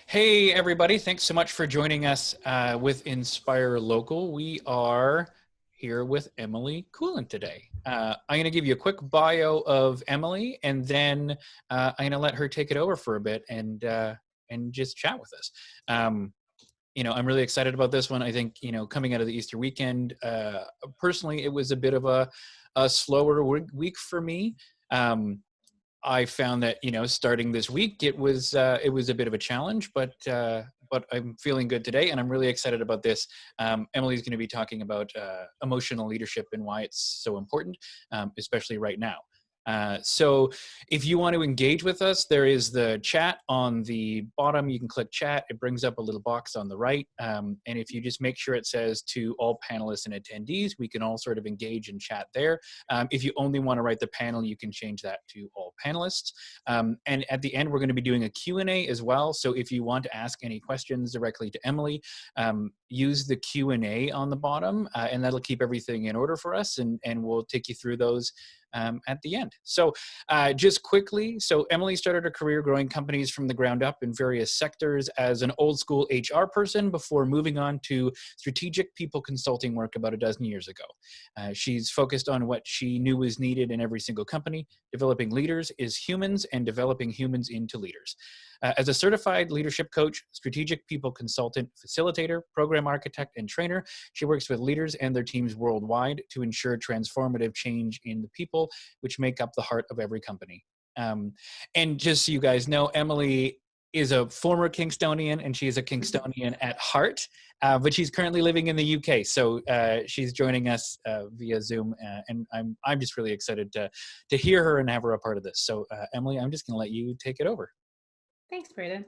Hey, everybody. Thanks so much for joining us with Inspire Local. We are here with Emily Koolen today. I'm going to give you a quick bio of Emily, and then I'm going to let her take it over for a bit and just chat with us. Um, I'm really excited about this one. I think, coming out of the Easter weekend, personally, it was a bit of a slower week for me. I found that starting this week it was a bit of a challenge, but I'm feeling good today, and I'm really excited about this. Emily's going to be talking about emotional leadership and why it's so important, especially right now. So if you want to engage with us, there is the chat on the bottom. You can click chat. It brings up a little box on the right. And if you just make sure it says to all panelists and attendees, we can all sort of engage and chat there. If you only want to write the panel, you can change that to all panelists. And at the end, we're going to be doing a Q&A as well. So if you want to ask any questions directly to Emily, use the Q&A on the bottom, and that'll keep everything in order for us, and we'll take you through those at the end. So just quickly, so Emily started her career growing companies from the ground up in various sectors as an old school HR person before moving on to strategic people consulting work about a dozen years ago. She's focused on what she knew was needed in every single company, developing leaders is humans and developing humans into leaders. As a certified leadership coach, strategic people consultant, facilitator, program architect, and trainer, she works with leaders and their teams worldwide to ensure transformative change in the people, which make up the heart of every company. And just so you guys know, Emily is a former Kingstonian, and she is a Kingstonian at heart, but she's currently living in the UK. So she's joining us via Zoom, and I'm just really excited to hear her and have her a part of this. So Emily, I'm just going to let you take it over. Thanks, Braden.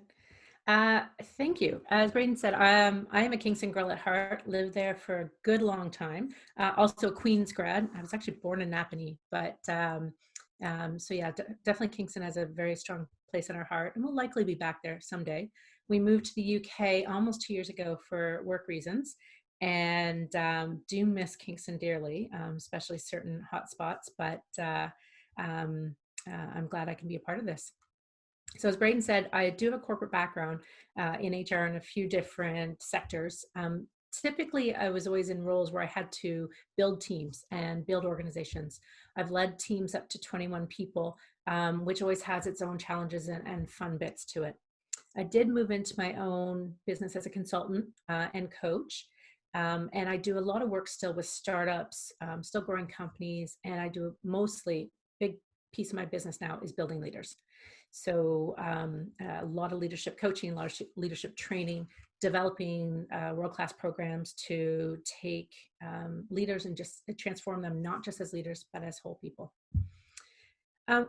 Thank you. As Braden said, I am a Kingston girl at heart, lived there for a good long time. Also a Queens grad. I was actually born in Napanee, but so yeah, definitely Kingston has a very strong place in our heart, and we'll likely be back there someday. We moved to the UK almost 2 years ago for work reasons, and do miss Kingston dearly, especially certain hot spots, but I'm glad I can be a part of this. So as Braden said, I do have a corporate background in HR in a few different sectors. Typically, I was always in roles where I had to build teams and build organizations. I've led teams up to 21 people, which always has its own challenges and fun bits to it. I did move into my own business as a consultant and coach. And I do a lot of work still with startups, still growing companies, and I do mostly big piece of my business now is building leaders. So a lot of leadership coaching, a lot of leadership training, developing world-class programs to take leaders and just transform them, not just as leaders, but as whole people.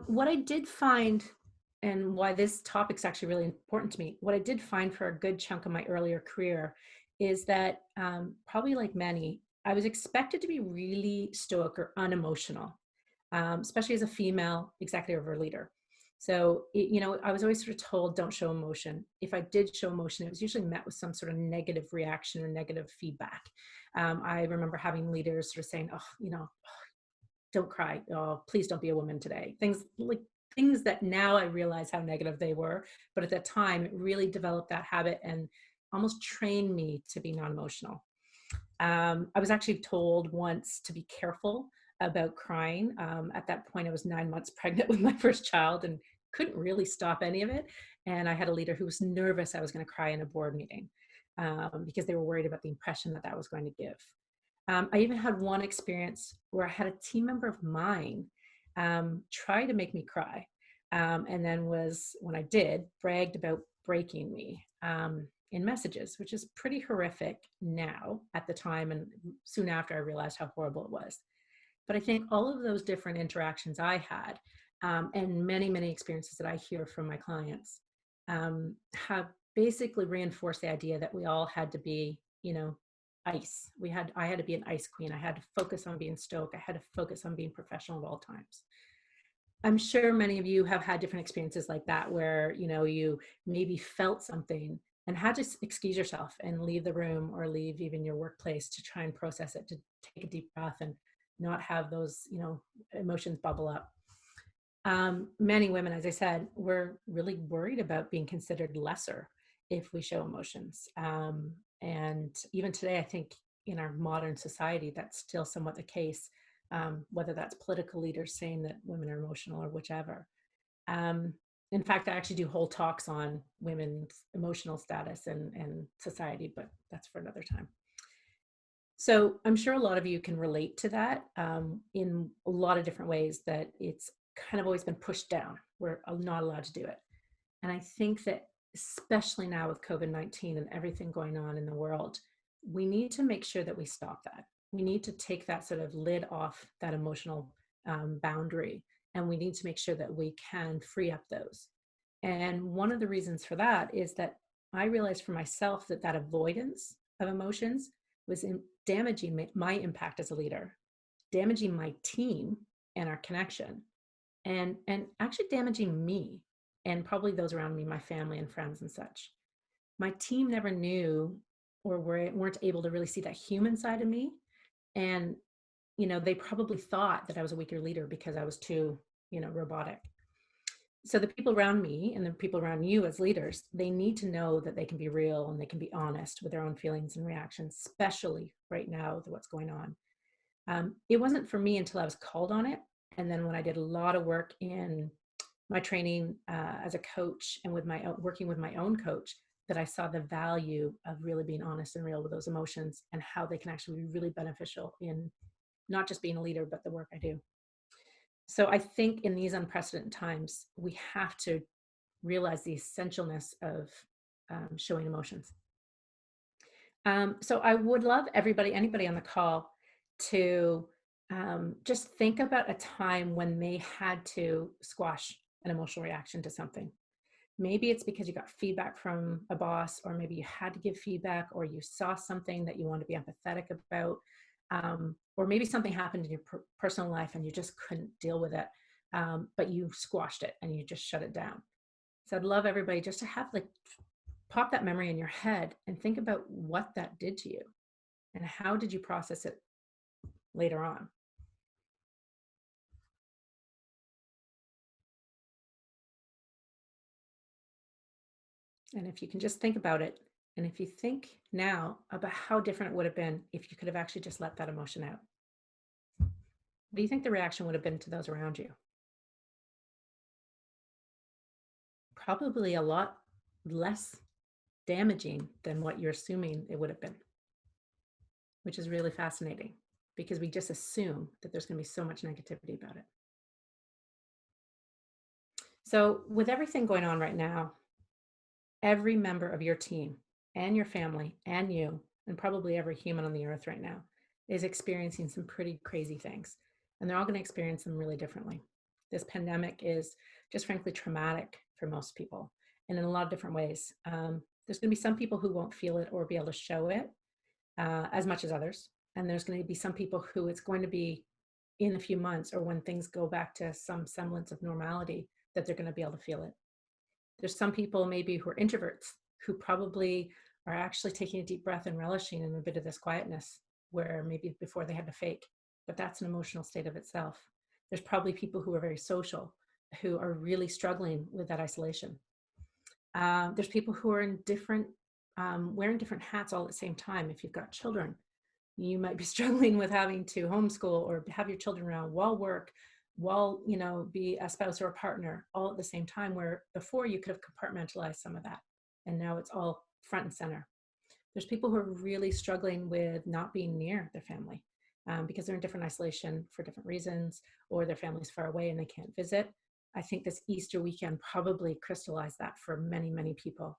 What I did find, and why this topic's actually really important to me, what I did find for a good chunk of my earlier career is that probably like many, I was expected to be really stoic or unemotional, especially as a female executive or leader. So, I was always sort of told, don't show emotion. If I did show emotion, it was usually met with some sort of negative reaction or negative feedback. I remember having leaders sort of saying, don't cry. Oh, please don't be a woman today. Things that now I realize how negative they were. But at that time, it really developed that habit and almost trained me to be non-emotional. I was actually told once to be careful about crying. At that point, I was 9 months pregnant with my first child and couldn't really stop any of it. And I had a leader who was nervous I was going to cry in a board meeting because they were worried about the impression that was going to give. I even had one experience where I had a team member of mine try to make me cry. And then when I did, bragged about breaking me in messages, which is pretty horrific now at the time. And soon after, I realized how horrible it was. But I think all of those different interactions I had and many, many experiences that I hear from my clients have basically reinforced the idea that we all had to be, ice. I had to be an ice queen. I had to focus on being stoic. I had to focus on being professional at all times. I'm sure many of you have had different experiences like that where, you maybe felt something and had to excuse yourself and leave the room or leave even your workplace to try and process it, to take a deep breath and not have those, emotions bubble up. Many women, as I said, were really worried about being considered lesser if we show emotions. And even today, I think in our modern society, that's still somewhat the case, whether that's political leaders saying that women are emotional or whichever. Um, in fact, I actually do whole talks on women's emotional status and society, but that's for another time. So I'm sure a lot of you can relate to that in a lot of different ways, that it's kind of always been pushed down. We're not allowed to do it. And I think that especially now with COVID-19 and everything going on in the world, we need to make sure that we stop that. We need to take that sort of lid off that emotional boundary. And we need to make sure that we can free up those. And one of the reasons for that is that I realized for myself that that avoidance of emotions was damaging my impact as a leader, damaging my team and our connection, and actually damaging me and probably those around me, my family and friends and such. My team never knew or weren't able to really see that human side of me. And, they probably thought that I was a weaker leader because I was too, robotic. So the people around me and the people around you as leaders, they need to know that they can be real and they can be honest with their own feelings and reactions, especially right now with what's going on. It wasn't for me until I was called on it. And then when I did a lot of work in my training as a coach and with working with my own coach, that I saw the value of really being honest and real with those emotions and how they can actually be really beneficial in not just being a leader, but the work I do. So I think in these unprecedented times, we have to realize the essentialness of showing emotions. So I would love anybody on the call to just think about a time when they had to squash an emotional reaction to something. Maybe it's because you got feedback from a boss, or maybe you had to give feedback, or you saw something that you want to be empathetic about, or maybe something happened in your personal life and you just couldn't deal with it, but you squashed it and you just shut it down. So I'd love everybody just to have pop that memory in your head and think about what that did to you and how did you process it later on. And if you can just think about it, and if you think now about how different it would have been if you could have actually just let that emotion out, what do you think the reaction would have been to those around you? Probably a lot less damaging than what you're assuming it would have been, which is really fascinating because we just assume that there's going to be so much negativity about it. So with everything going on right now, every member of your team and your family and you, and probably every human on the earth right now, is experiencing some pretty crazy things. And they're all going to experience them really differently. This pandemic is just frankly traumatic for most people, and in a lot of different ways. There's going to be some people who won't feel it or be able to show it as much as others. And there's going to be some people who it's going to be in a few months or when things go back to some semblance of normality that they're going to be able to feel it. There's some people maybe who are introverts who probably are actually taking a deep breath and relishing in a bit of this quietness where maybe before they had to fake, but that's an emotional state of itself. There's probably people who are very social who are really struggling with that isolation. There's people who are in different, wearing different hats all at the same time. If you've got children, you might be struggling with having to homeschool or have your children around while work, while be a spouse or a partner all at the same time, where before you could have compartmentalized some of that and now it's all front and center. There's people who are really struggling with not being near their family because they're in different isolation for different reasons, or their family's far away and they can't visit. I think this Easter weekend probably crystallized that for many, many people.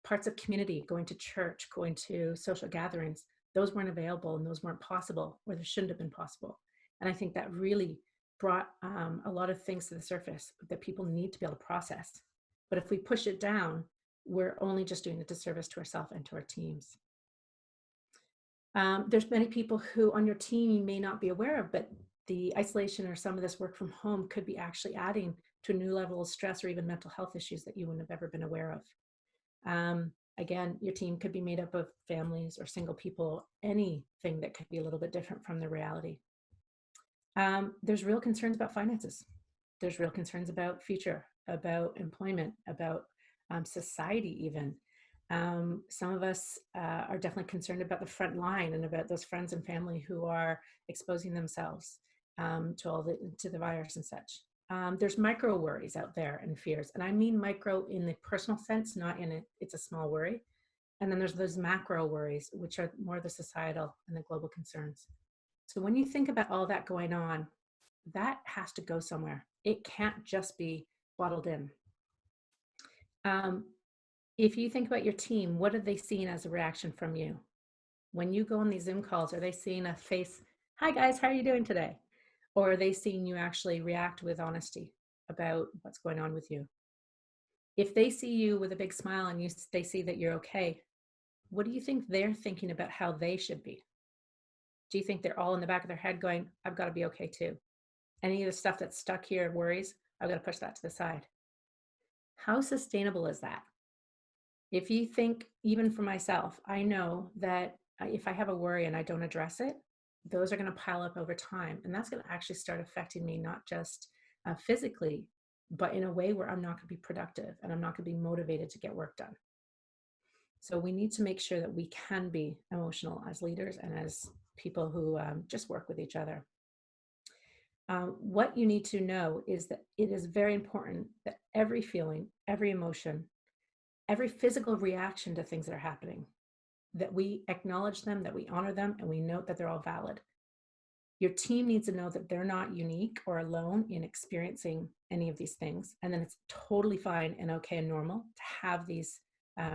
Parts of community, going to church, going to social gatherings, those weren't available and those weren't possible, or they shouldn't have been possible. And I think that really brought a lot of things to the surface that people need to be able to process. But if we push it down, we're only just doing a disservice to ourselves and to our teams. There's many people who on your team you may not be aware of, but the isolation or some of this work from home could be actually adding to a new level of stress or even mental health issues that you wouldn't have ever been aware of. Again, your team could be made up of families or single people, anything that could be a little bit different from the reality. There's real concerns about finances. There's real concerns about future, about employment, about society even. Some of us are definitely concerned about the front line and about those friends and family who are exposing themselves to the virus and such. There's micro worries out there and fears, and I mean micro in the personal sense, not in it's a small worry. And then there's those macro worries, which are more the societal and the global concerns. So when you think about all that going on, that has to go somewhere. It can't just be bottled in. Um, if you think about your team, what are they seeing as a reaction from you? When you go on these Zoom calls, are they seeing a face, hi guys, how are you doing today? Or are they seeing you actually react with honesty about what's going on with you? If they see you with a big smile and they see that you're okay, what do you think they're thinking about how they should be? Do you think they're all in the back of their head going, I've got to be okay too? Any of the stuff that's stuck here worries, I've got to push that to the side. How sustainable is that? If you think, even for myself, I know that if I have a worry and I don't address it, those are going to pile up over time. And that's going to actually start affecting me, not just physically, but in a way where I'm not going to be productive and I'm not going to be motivated to get work done. So we need to make sure that we can be emotional as leaders and as people who just work with each other. What you need to know is that it is very important that every feeling, every emotion, every physical reaction to things that are happening, that we acknowledge them, that we honor them, and we note that they're all valid. Your team needs to know that they're not unique or alone in experiencing any of these things. And then it's totally fine and okay and normal to have these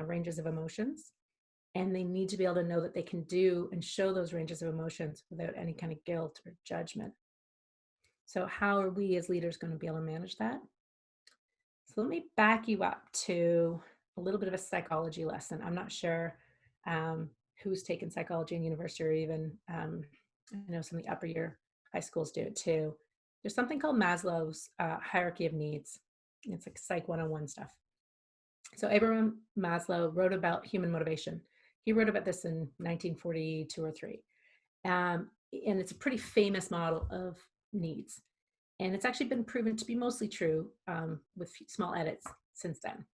ranges of emotions. And they need to be able to know that they can do and show those ranges of emotions without any kind of guilt or judgment. So how are we as leaders going to be able to manage that? So let me back you up to a little bit of a psychology lesson. I'm not sure who's taken psychology in university, or even I know some of the upper year high schools do it too. There's something called Maslow's hierarchy of needs. It's like Psych 101 stuff. So Abraham Maslow wrote about human motivation. He wrote about this in 1942 or 3. And it's a pretty famous model of needs. And it's actually been proven to be mostly true with small edits since then.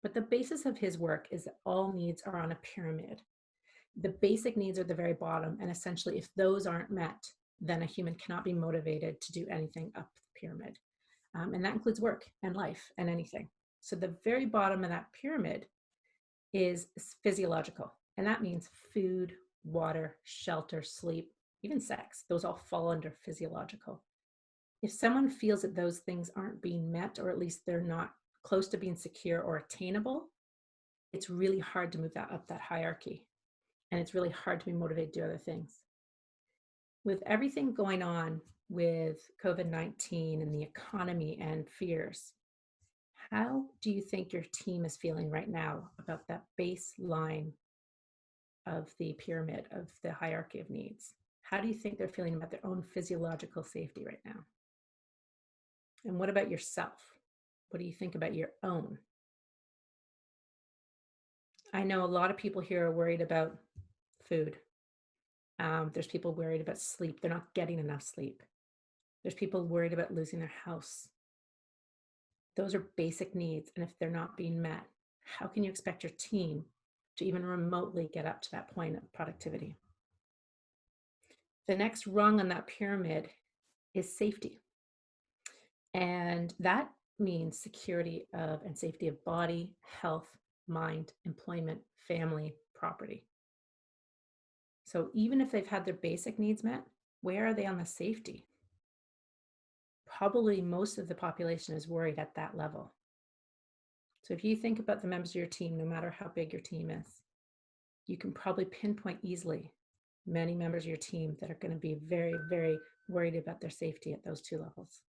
But the basis of his work is that all needs are on a pyramid. The basic needs are the very bottom. And essentially, if those aren't met, then a human cannot be motivated to do anything up the pyramid. And that includes work and life and anything. So the very bottom of that pyramid is physiological. And that means food, water, shelter, sleep, even sex. Those all fall under physiological. If someone feels that those things aren't being met, or at least they're not close to being secure or attainable, it's really hard to move that up that hierarchy. And it's really hard to be motivated to do other things. With everything going on with COVID-19 and the economy and fears, how do you think your team is feeling right now about that baseline of the pyramid of the hierarchy of needs? How do you think they're feeling about their own physiological safety right now? And what about yourself? What do you think about your own? I know a lot of people here are worried about food. There's people worried about sleep. They're not getting enough sleep. There's people worried about losing their house. Those are basic needs. And if they're not being met, how can you expect your team to even remotely get up to that point of productivity? The next rung on that pyramid is safety. And that means security of and safety of body, health, mind, employment, family, property. So even if they've had their basic needs met, where are they on the safety? Probably most of the population is worried at that level. So if you think about the members of your team, no matter how big your team is, you can probably pinpoint easily many members of your team that are going to be very, very worried about their safety at those two levels.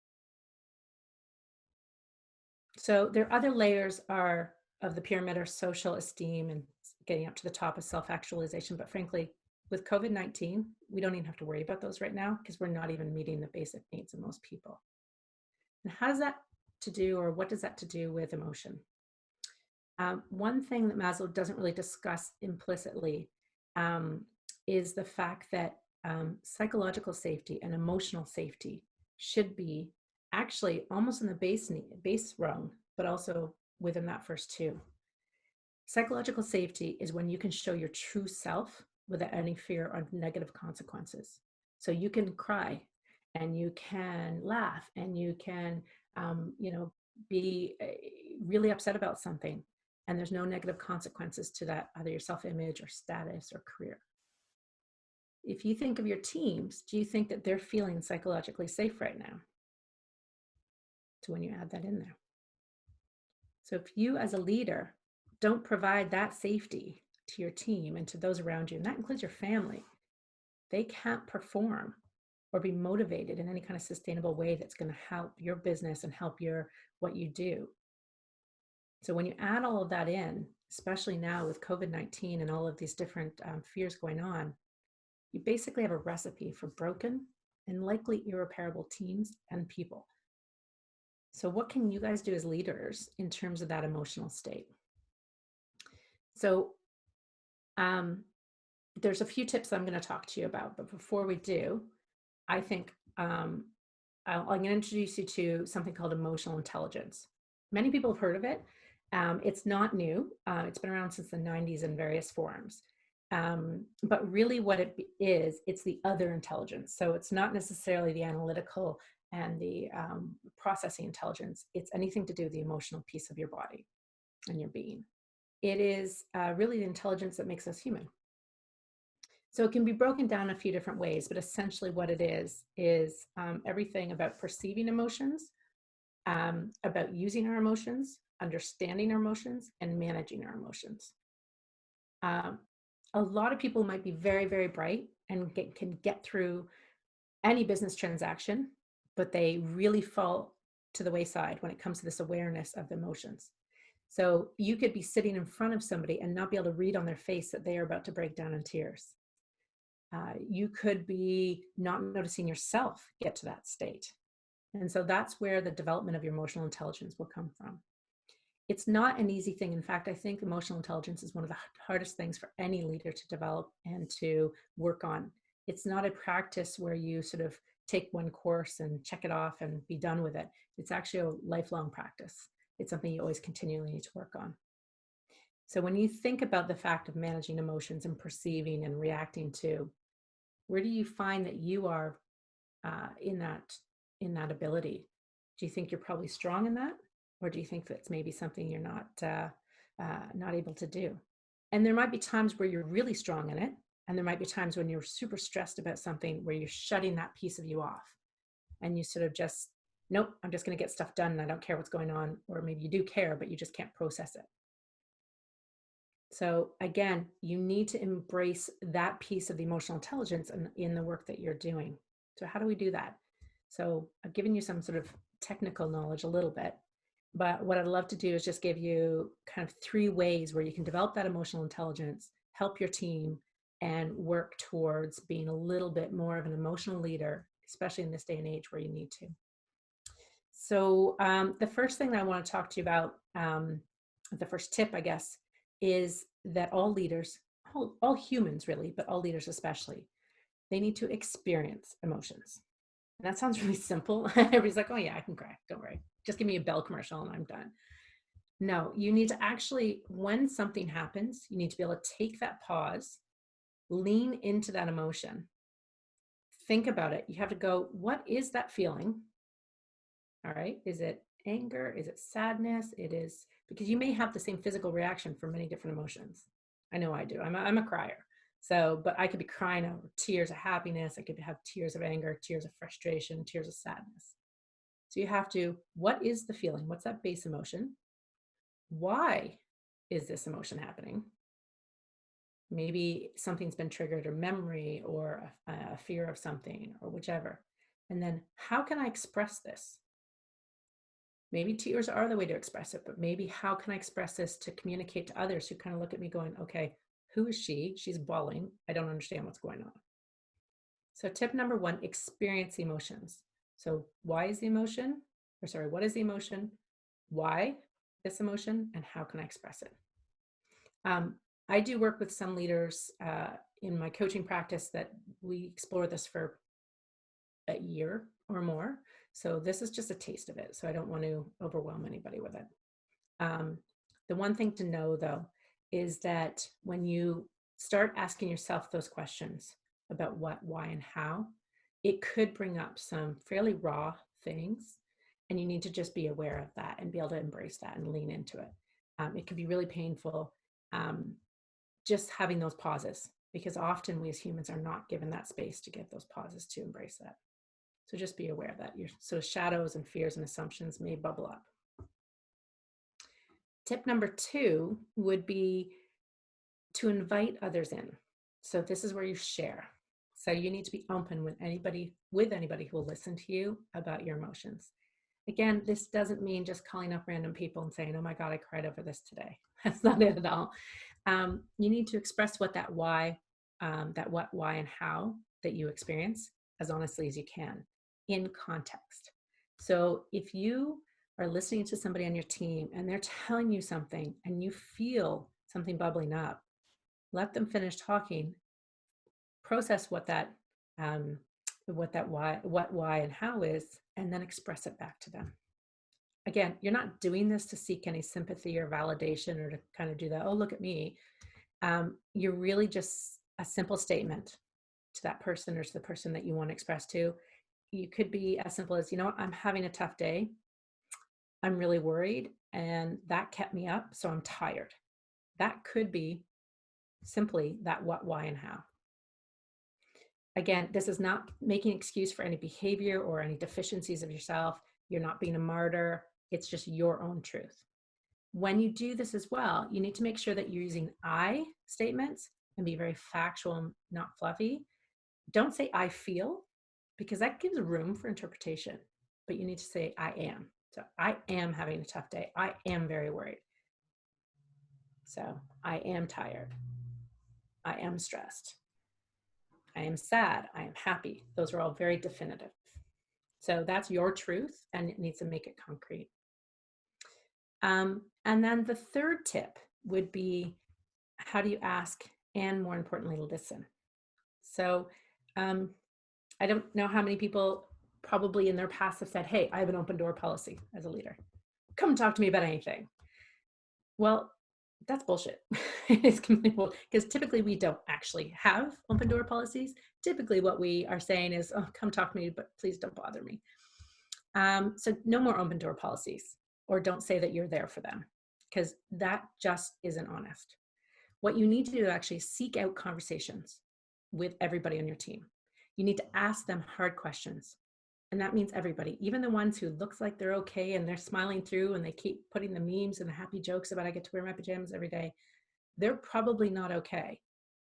So there are other layers of the pyramid are social esteem and getting up to the top of self-actualization. But frankly, with COVID-19, we don't even have to worry about those right now because we're not even meeting the basic needs of most people. And how does that to do, or what does that to do with emotion? One thing that Maslow doesn't really discuss implicitly is the fact that psychological safety and emotional safety should be actually almost in the base rung, but also within that first two. Psychological safety is when you can show your true self without any fear of negative consequences. So you can cry and you can laugh and you can, be really upset about something. And there's no negative consequences to that, either your self image or status or career. If you think of your teams, do you think that they're feeling psychologically safe right now? So when you add that in there. So if you as a leader don't provide that safety to your team and to those around you, and that includes your family, they can't perform or be motivated in any kind of sustainable way that's going to help your business and help your what you do. So when you add all of that in, especially now with COVID-19 and all of these different fears going on, you basically have a recipe for broken and likely irreparable teams and people. So what can you guys do as leaders in terms of that emotional state? So there's a few tips I'm going to talk to you about, but before we do, I think I'm going to introduce you to something called emotional intelligence. Many people have heard of it. It's not new. It's been around since the 90s in various forms. But really what it is, it's the other intelligence. So it's not necessarily the analytical and the processing intelligence. It's anything to do with the emotional piece of your body and your being. It is really the intelligence that makes us human. So it can be broken down a few different ways, but essentially what it is everything about perceiving emotions, about using our emotions, understanding our emotions, and managing our emotions. A lot of people might be very, very bright and can get through any business transaction, but they really fall to the wayside when it comes to this awareness of emotions. So you could be sitting in front of somebody and not be able to read on their face that they are about to break down in tears. You could be not noticing yourself get to that state. And so that's where the development of your emotional intelligence will come from. It's not an easy thing. In fact, I think emotional intelligence is one of the hardest things for any leader to develop and to work on. It's not a practice where you sort of take one course and check it off and be done with it. It's actually a lifelong practice. It's something you always continually need to work on. So when you think about the fact of managing emotions and perceiving and reacting to, where do you find that you are in that ability? Do you think you're probably strong in that, or do you think that's maybe something you're not able to do? And there might be times where you're really strong in it, and there might be times when you're super stressed about something where you're shutting that piece of you off, and you sort of just, nope, I'm just going to get stuff done, and I don't care what's going on, or maybe you do care, but you just can't process it. So again, you need to embrace that piece of the emotional intelligence in the work that you're doing. So how do we do that? So I've given you some sort of technical knowledge a little bit, but what I'd love to do is just give you kind of 3 ways where you can develop that emotional intelligence, help your team, and work towards being a little bit more of an emotional leader, especially in this day and age where you need to. So the first thing that I want to talk to you about, the first tip, I guess, is that all leaders, all humans really, but all leaders especially, they need to experience emotions. And that sounds really simple. Everybody's like, oh yeah, I can cry. Don't worry. Just give me a Bell commercial and I'm done. No, you need to actually, when something happens, you need to be able to take that pause, lean into that emotion, think about it. You have to go, what is that feeling? All right. Is it anger? Is it sadness? It is, because you may have the same physical reaction for many different emotions. I know I do. I'm a crier. So, but I could be crying over tears of happiness. I could have tears of anger, tears of frustration, tears of sadness. So you have to, what is the feeling? What's that base emotion? Why is this emotion happening? Maybe something's been triggered, or memory, or a fear of something, or whichever. And then how can I express this? Maybe tears are the way to express it, but maybe how can I express this to communicate to others who kind of look at me going, okay, who is she? She's bawling. I don't understand what's going on. So tip number 1, experience emotions. So why is the emotion, or sorry, what is the emotion? Why this emotion, and how can I express it? I do work with some leaders in my coaching practice that we explore this for a year or more. So this is just a taste of it. So I don't want to overwhelm anybody with it. The one thing to know though, is that when you start asking yourself those questions about what, why, and how, it could bring up some fairly raw things. And you need to just be aware of that and be able to embrace that and lean into it. It can be really painful, just having those pauses, because often we as humans are not given that space to give those pauses to embrace that. So just be aware that so shadows and fears and assumptions may bubble up. Tip number 2 would be to invite others in. So this is where you share. So you need to be open with anybody who will listen to you about your emotions. Again, this doesn't mean just calling up random people and saying, oh my God, I cried over this today. That's not it at all. You need to express what that why, what, why, and how that you experience as honestly as you can in context. So if you are listening to somebody on your team and they're telling you something and you feel something bubbling up, let them finish talking, process what that why, what, why, and how is, and then express it back to them. Again, you're not doing this to seek any sympathy or validation or to kind of do that, oh, look at me. You're really just a simple statement to that person or to the person that you want to express to. You could be as simple as, I'm having a tough day. I'm really worried, and that kept me up, so I'm tired. That could be simply that what, why, and how. Again, this is not making an excuse for any behavior or any deficiencies of yourself. You're not being a martyr. It's just your own truth. When you do this as well, you need to make sure that you're using I statements and be very factual, not fluffy. Don't say I feel, because that gives room for interpretation, but you need to say I am. So I am having a tough day. I am very worried. So I am tired. I am stressed. I am sad. I am happy. Those are all very definitive. So that's your truth, and it needs to make it concrete. And then the third tip would be, how do you ask and, more importantly, listen? So I don't know how many people probably in their past have said, hey, I have an open door policy as a leader. Come talk to me about anything. Well, that's bullshit. It's because typically we don't actually have open door policies. Typically what we are saying is, oh, come talk to me, but please don't bother me. So no more open door policies, or don't say that you're there for them, because that just isn't honest. What you need to do is actually seek out conversations with everybody on your team. You need to ask them hard questions. And that means everybody, even the ones who looks like they're okay and they're smiling through and they keep putting the memes and the happy jokes about I get to wear my pajamas every day. They're probably not okay.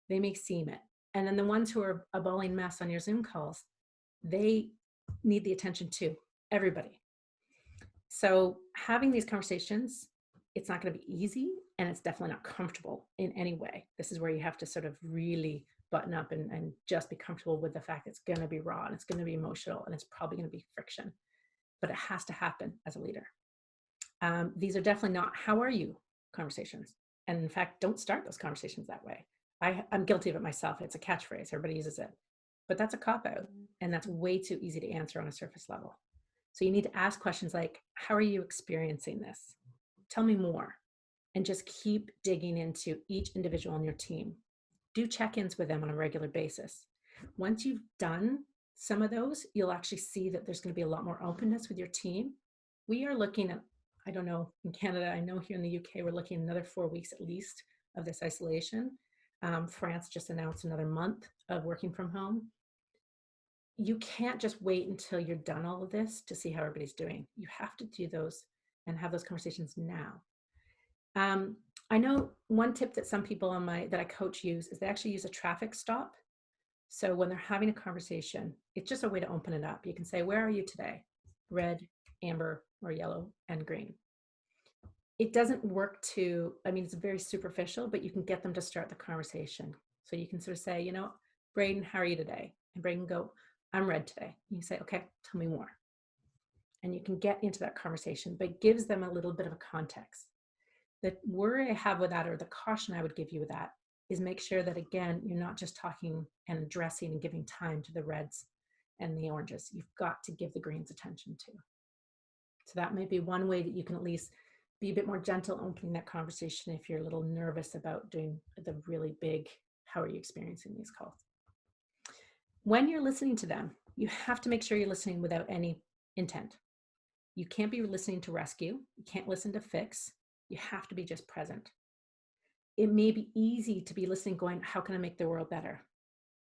They may seem it. And then the ones who are a bawling mess on your Zoom calls, they need the attention too, everybody. So having these conversations, it's not going to be easy, and it's definitely not comfortable in any way. This is where you have to sort of really button up and just be comfortable with the fact that it's going to be raw and it's going to be emotional and it's probably going to be friction, but it has to happen as a leader. These are definitely not how are you conversations. And in fact, don't start those conversations that way. I'm guilty of it myself. It's a catchphrase. Everybody uses it, but that's a cop-out, and that's way too easy to answer on a surface level. So you need to ask questions like, how are you experiencing this? Tell me more. And just keep digging into each individual on your team. Do check-ins with them on a regular basis. Once you've done some of those, you'll actually see that there's going to be a lot more openness with your team. We are looking at, I don't know, in Canada, I know here in the UK, we're looking at another 4 weeks at least of this isolation. France just announced another month of working from home. You can't just wait until you're done all of this to see how everybody's doing. You have to do those and have those conversations now. I know one tip that some people that I coach use is they actually use a traffic stop. So when they're having a conversation, it's just a way to open it up. You can say, where are you today? Red, amber, or yellow and green. It doesn't work it's very superficial, but you can get them to start the conversation. So you can sort of say, Braden, how are you today? And Braden go, I'm red today. And you say, okay, tell me more. And you can get into that conversation, but it gives them a little bit of a context. The worry I have with that, or the caution I would give you with that, is make sure that, again, you're not just talking and addressing and giving time to the reds and the oranges. You've got to give the greens attention too. So that may be one way that you can at least be a bit more gentle opening that conversation if you're a little nervous about doing the really big, how are you experiencing these calls? When you're listening to them, you have to make sure you're listening without any intent. You can't be listening to rescue. You can't listen to fix. You have to be just present. It may be easy to be listening, going, how can I make the world better?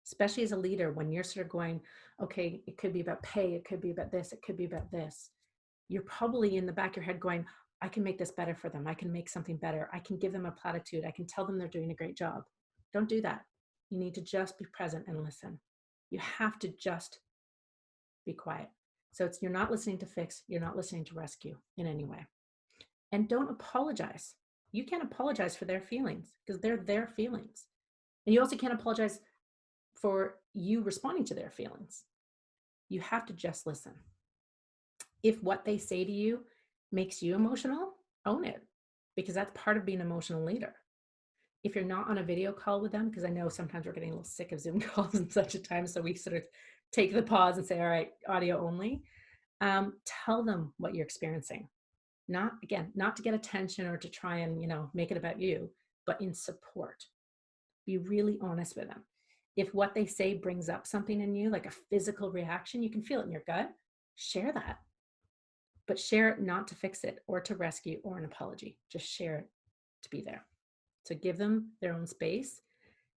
Especially as a leader, when you're sort of going, okay, it could be about pay, it could be about this, it could be about this. You're probably in the back of your head going, I can make this better for them. I can make something better. I can give them a platitude. I can tell them they're doing a great job. Don't do that. You need to just be present and listen. You have to just be quiet. So you're not listening to fix, you're not listening to rescue in any way. And don't apologize. You can't apologize for their feelings because they're their feelings. And you also can't apologize for you responding to their feelings. You have to just listen. If what they say to you makes you emotional, own it, because that's part of being an emotional leader. If you're not on a video call with them, because I know sometimes we're getting a little sick of Zoom calls in such a time, so we sort of take the pause and say, all right, audio only. Tell them what you're experiencing. Not to get attention or to try and, make it about you, but in support. Be really honest with them. If what they say brings up something in you, like a physical reaction, you can feel it in your gut, share that. But share it not to fix it or to rescue or an apology. Just share it to be there. So give them their own space.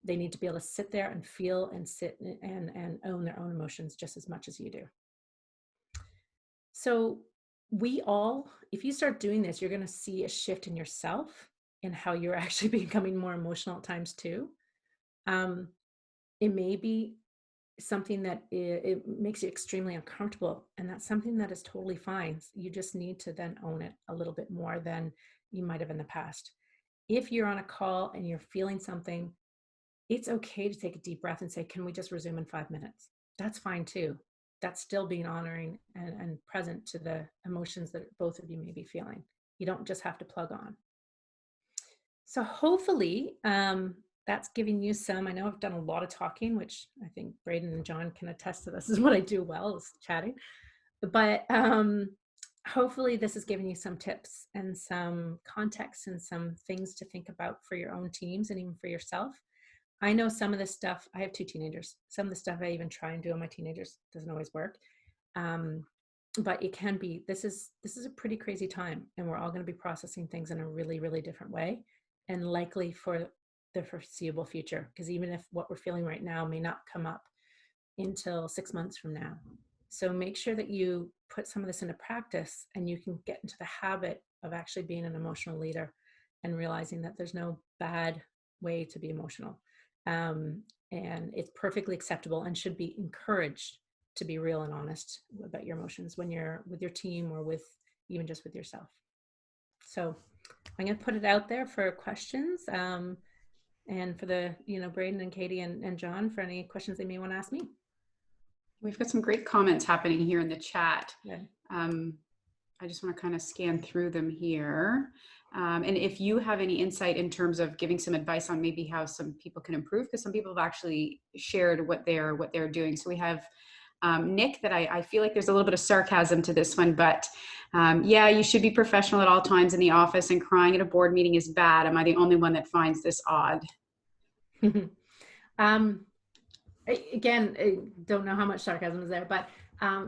They need to be able to sit there and feel and sit and own their own emotions just as much as you do. So if you start doing this, you're going to see a shift in yourself and how you're actually becoming more emotional at times too. It may be something that it makes you extremely uncomfortable, and that's something that is totally fine. You just need to then own it a little bit more than you might have in the past. If you're on a call and you're feeling something, it's okay to take a deep breath and say, can we just resume in 5 minutes? That's fine too. That's still being honoring and present to the emotions that both of you may be feeling. You don't just have to plug on. So hopefully that's giving you some, I know I've done a lot of talking, which I think Braden and John can attest to. This is what I do well, is chatting. But hopefully this is giving you some tips and some context and some things to think about for your own teams and even for yourself. I know some of this stuff, I have 2 teenagers. Some of the stuff I even try and do on my teenagers doesn't always work. But it can be, this is a pretty crazy time, and we're all going to be processing things in a really, really different way, and likely for the foreseeable future, because even if what we're feeling right now may not come up until 6 months from now. So make sure that you put some of this into practice, and you can get into the habit of actually being an emotional leader and realizing that there's no bad way to be emotional. And it's perfectly acceptable and should be encouraged to be real and honest about your emotions when you're with your team or even just with yourself. So I'm going to put it out there for questions, and for the, Braden and Katie and John, for any questions they may want to ask me. We've got some great comments happening here in the chat. Yeah. I just want to kind of scan through them here. And if you have any insight in terms of giving some advice on maybe how some people can improve, because some people have actually shared what they're doing. So we have Nick, that I feel like there's a little bit of sarcasm to this one, but yeah, you should be professional at all times in the office, and crying at a board meeting is bad. Am I the only one that finds this odd? Again, I don't know how much sarcasm is there, but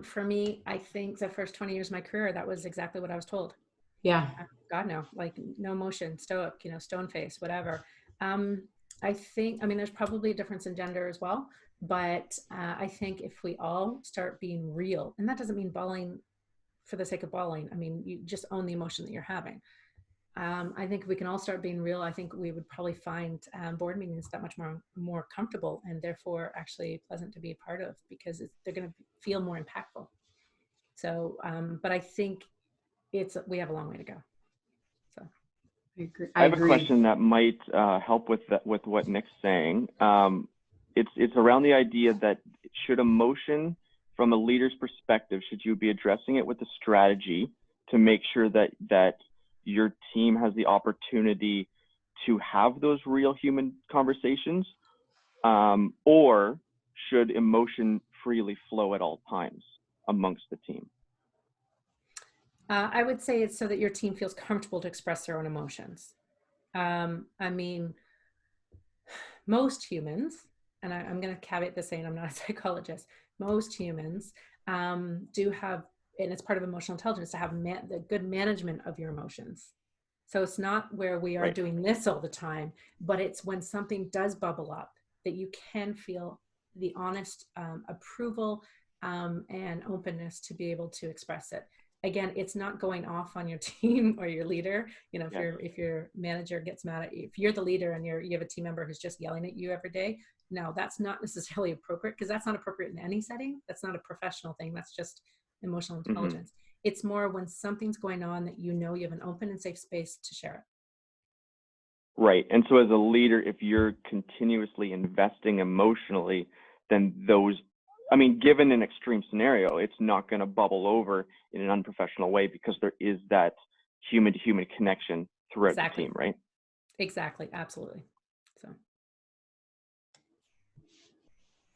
for me, I think the first 20 years of my career, that was exactly what I was told. Yeah. God, no, like no emotion, stoic, stone face, whatever. I think, there's probably a difference in gender as well, but I think if we all start being real, and that doesn't mean bawling for the sake of bawling. You just own the emotion that you're having. I think if we can all start being real, I think we would probably find board meetings that much more comfortable, and therefore actually pleasant to be a part of, because they're going to feel more impactful. So, but I think we have a long way to go. So I agree. I have a question that might help with what Nick's saying. It's around the idea that, should emotion, from a leader's perspective, should you be addressing it with a strategy to make sure that your team has the opportunity to have those real human conversations, or should emotion freely flow at all times amongst the team? I would say it's so that your team feels comfortable to express their own emotions. I mean, most humans, and I'm going to caveat this saying I'm not a psychologist, most humans do have, and it's part of emotional intelligence, to have the good management of your emotions. So it's not where we are Right. doing this all the time, but it's when something does bubble up that you can feel the honest approval and openness to be able to express it. Again, it's not going off on your team or your leader. You know, Yes. if your manager gets mad at you, if you're the leader and you have a team member who's just yelling at you every day, no, that's not necessarily appropriate, because that's not appropriate in any setting. That's not a professional thing. That's just emotional Mm-hmm. intelligence. It's more when something's going on that you know you have an open and safe space to share it. Right. And so as a leader, if you're continuously investing emotionally, then those, I mean, given an extreme scenario, it's not going to bubble over in an unprofessional way because there is that human to human connection throughout Exactly. the team, right? Exactly. Absolutely. So.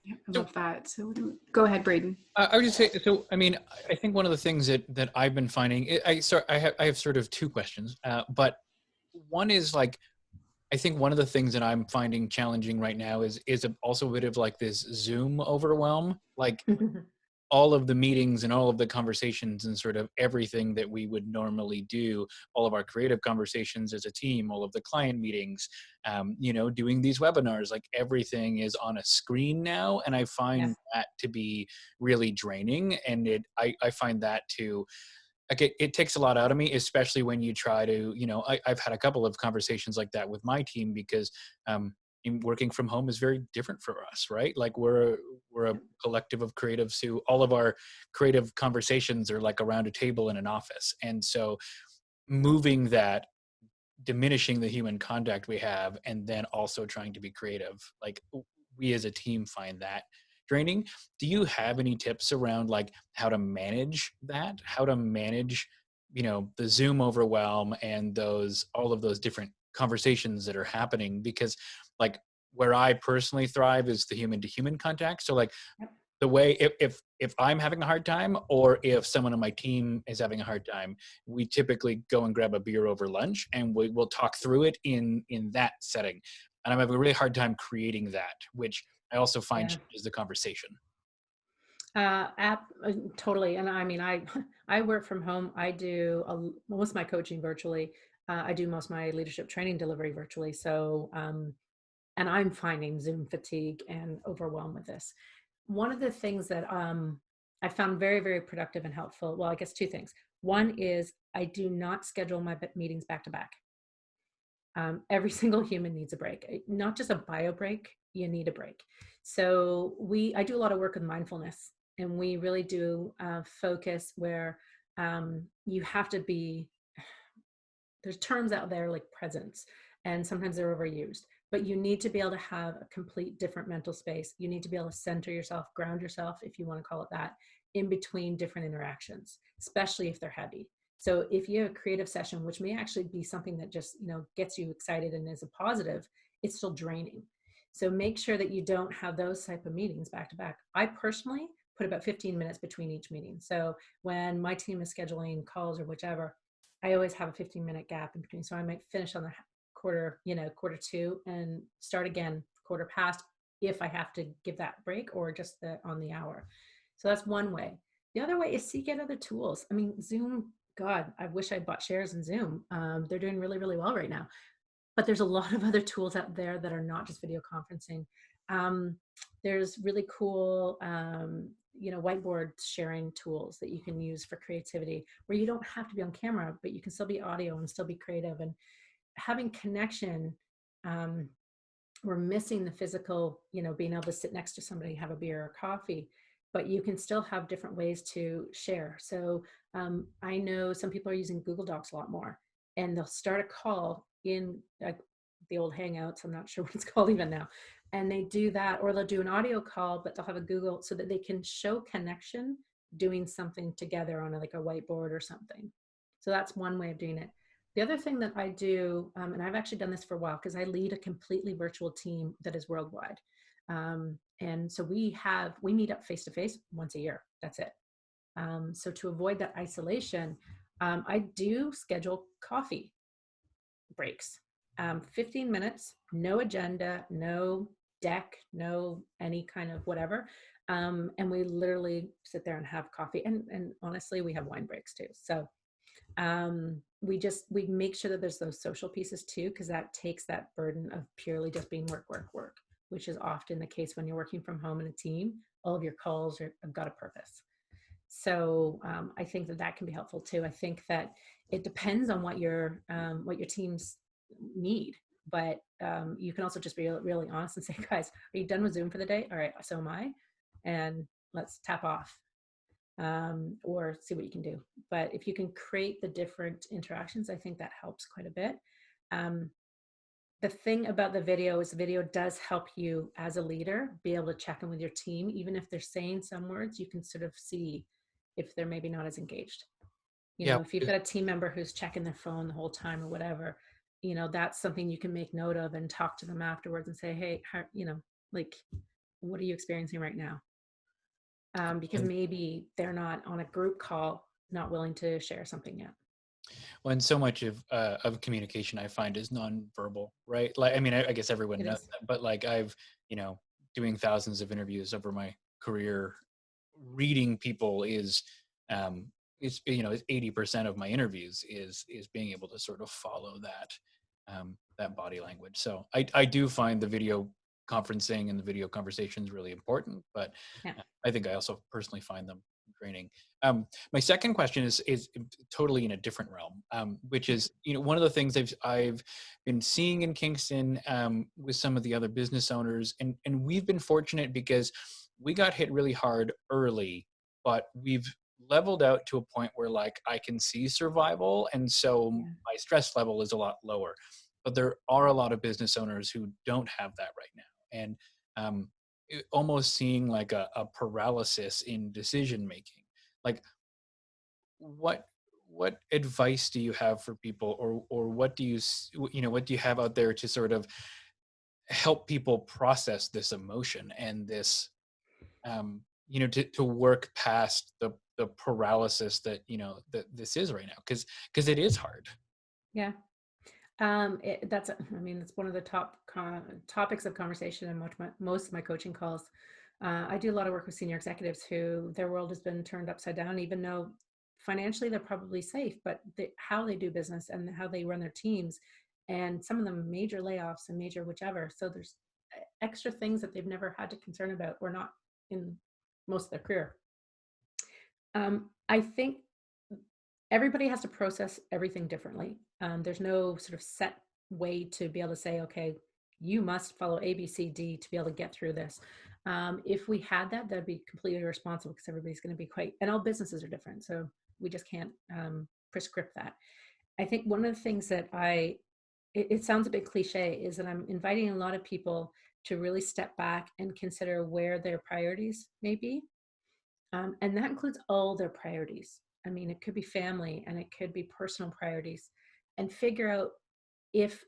Yeah, I love that. So go ahead, Braden. I would just say, so, I mean, I think one of the things that I've been finding, I have sort of two questions, but one is like, I think one of the things that I'm finding challenging right now is also a bit of like this Zoom overwhelm, like all of the meetings and all of the conversations and sort of everything that we would normally do, all of our creative conversations as a team, all of the client meetings, you know, doing these webinars, like everything is on a screen now. And I find that to be really draining. And I find that to, like, it takes a lot out of me, especially when you try to, you know, I've had a couple of conversations like that with my team because working from home is very different for us, right? Like we're a collective of creatives who all of our creative conversations are like around a table in an office. And so moving that, diminishing the human contact we have, and then also trying to be creative, like we as a team find that draining. Do you have any tips around like how to manage that, how to manage, you know, the Zoom overwhelm and all of those different conversations that are happening? Because like where I personally thrive is the human to human contact. So like the way, if I'm having a hard time or if someone on my team is having a hard time, we typically go and grab a beer over lunch and we'll talk through it in that setting. And I'm having a really hard time creating that, which I also find changes the conversation. Totally. And I mean, I work from home. I do most of my coaching virtually. I do most of my leadership training delivery virtually. So, and I'm finding Zoom fatigue and overwhelm with this. One of the things that I found very, very productive and helpful, well, I guess two things. One is I do not schedule my meetings back to back. Every single human needs a break, not just a bio break. You need a break. So I do a lot of work with mindfulness, and we really do focus where you have to be, there's terms out there like presence, and sometimes they're overused, but you need to be able to have a complete different mental space. You need to be able to center yourself, ground yourself, if you want to call it that, in between different interactions, especially if they're heavy. So if you have a creative session, which may actually be something that just, you know, gets you excited and is a positive, it's still draining. So make sure that you don't have those type of meetings back to back. I personally put about 15 minutes between each meeting. So when my team is scheduling calls or whichever, I always have a 15-minute gap in between. So I might finish on the quarter two and start again quarter past if I have to give that break, or just on the hour. So that's one way. The other way is seek out other tools. I mean, Zoom, God, I wish I bought shares in Zoom. They're doing really, really well right now. But there's a lot of other tools out there that are not just video conferencing. There's really cool, whiteboard sharing tools that you can use for creativity, where you don't have to be on camera, but you can still be audio and still be creative. And having connection, we're missing the physical, being able to sit next to somebody, have a beer or coffee, but you can still have different ways to share. So I know some people are using Google Docs a lot more, and they'll start a call in the old Hangouts. I'm not sure what it's called even now. And they do that, or they'll do an audio call, but they'll have a Google so that they can show connection doing something together on like a whiteboard or something. So that's one way of doing it. The other thing that I do, and I've actually done this for a while because I lead a completely virtual team that is worldwide. And so we meet up face-to-face once a year. That's it. So to avoid that isolation, I do schedule coffee breaks, 15 minutes, no agenda, no deck, no any kind of whatever. And we literally sit there and have coffee. And honestly, we have wine breaks too. So we make sure that there's those social pieces too, because that takes that burden of purely just being work, work, work, which is often the case when you're working from home in a team. All of your calls have got a purpose. So I think that that can be helpful too. I think that it depends on what your teams need, but you can also just be really honest and say, guys, are you done with Zoom for the day? All right, so am I, and let's tap off, or see what you can do. But if you can create the different interactions, I think that helps quite a bit. The thing about the video is the video does help you as a leader be able to check in with your team. Even if they're saying some words, you can sort of see if they're maybe not as engaged. You Yeah. know, if you've got a team member who's checking their phone the whole time or whatever, you know, that's something you can make note of and talk to them afterwards and say, hey, how, you know, like, what are you experiencing right now? Because maybe they're not on a group call, not willing to share something yet. Well, and so much of communication I find is nonverbal, right? Like, I mean, I guess everyone It knows is. that, but like I've, you know, doing thousands of interviews over my career, reading people is, you know, 80% of my interviews is being able to sort of follow that body language. So I do find the video conferencing and the video conversations really important, but Yeah. I think I also personally find them draining. My second question is totally in a different realm, which is, you know, one of the things I've been seeing in Kingston with some of the other business owners, and we've been fortunate because we got hit really hard early, but we've leveled out to a point where like I can see survival, and so my stress level is a lot lower. But there are a lot of business owners who don't have that right now, and almost seeing like a paralysis in decision making. Like, what advice do you have for people, or what do what do you have out there to sort of help people process this emotion and this to work past the paralysis that that this is right now, because it is hard. Yeah. I mean, it's one of the top topics of conversation in most of my coaching calls. I do a lot of work with senior executives who their world has been turned upside down, even though financially they're probably safe, but how they do business and how they run their teams, and some of them major layoffs and major whichever. So there's extra things that they've never had to concern about or not in most of their career. I think everybody has to process everything differently. There's no sort of set way to be able to say, okay, you must follow A, B, C, D to be able to get through this. If we had that, that'd be completely irresponsible, because everybody's going to be and all businesses are different. So we just can't prescript that. I think one of the things that it sounds a bit cliche, is that I'm inviting a lot of people to really step back and consider where their priorities may be. And that includes all their priorities. I mean, it could be family and it could be personal priorities, and figure out if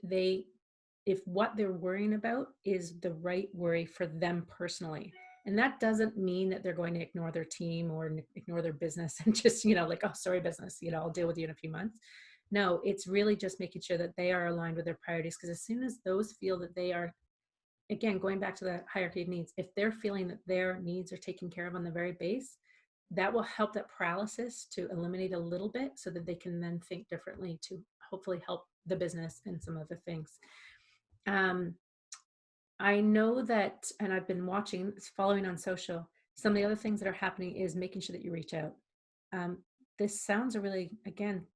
what they're worrying about is the right worry for them personally. And that doesn't mean that they're going to ignore their team or ignore their business and just, like, oh, sorry, business, I'll deal with you in a few months. No, it's really just making sure that they are aligned with their priorities. Because as soon as those feel that they are, again, going back to the hierarchy of needs, if they're feeling that their needs are taken care of on the very base, that will help that paralysis to eliminate a little bit, so that they can then think differently to hopefully help the business and some other things. I know that, and I've been following on social, some of the other things that are happening is making sure that you reach out. This sounds again,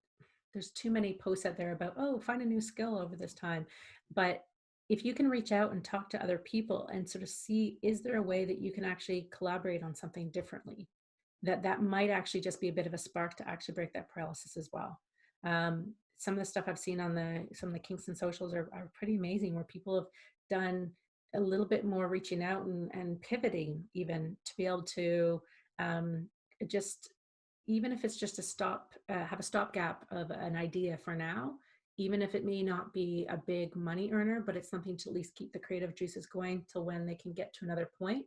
there's too many posts out there about, oh, find a new skill over this time. But if you can reach out and talk to other people and sort of see, is there a way that you can actually collaborate on something differently? That might actually just be a bit of a spark to actually break that paralysis as well. Some of the stuff I've seen on some of the Kingston socials are pretty amazing, where people have done a little bit more reaching out and pivoting, even to be able to just, even if it's just have a stopgap of an idea for now, even if it may not be a big money earner, but it's something to at least keep the creative juices going till when they can get to another point.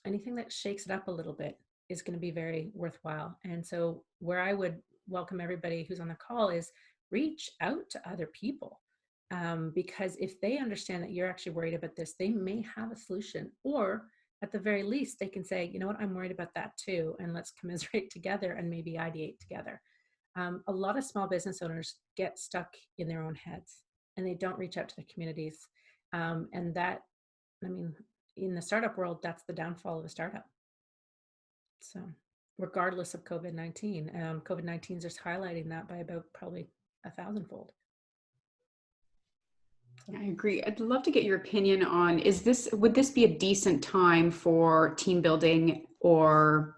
Anything that shakes it up a little bit is going to be very worthwhile. And so where I would welcome everybody who's on the call is reach out to other people. Because if they understand that you're actually worried about this, they may have a solution, or at the very least, they can say, you know what, I'm worried about that too, and let's commiserate together and maybe ideate together. A lot of small business owners get stuck in their own heads and they don't reach out to the communities. And that, I mean, in the startup world, that's the downfall of a startup. So regardless of COVID-19, COVID-19 is just highlighting that by about probably 1,000-fold. I agree. I'd love to get your opinion on, would this be a decent time for team building or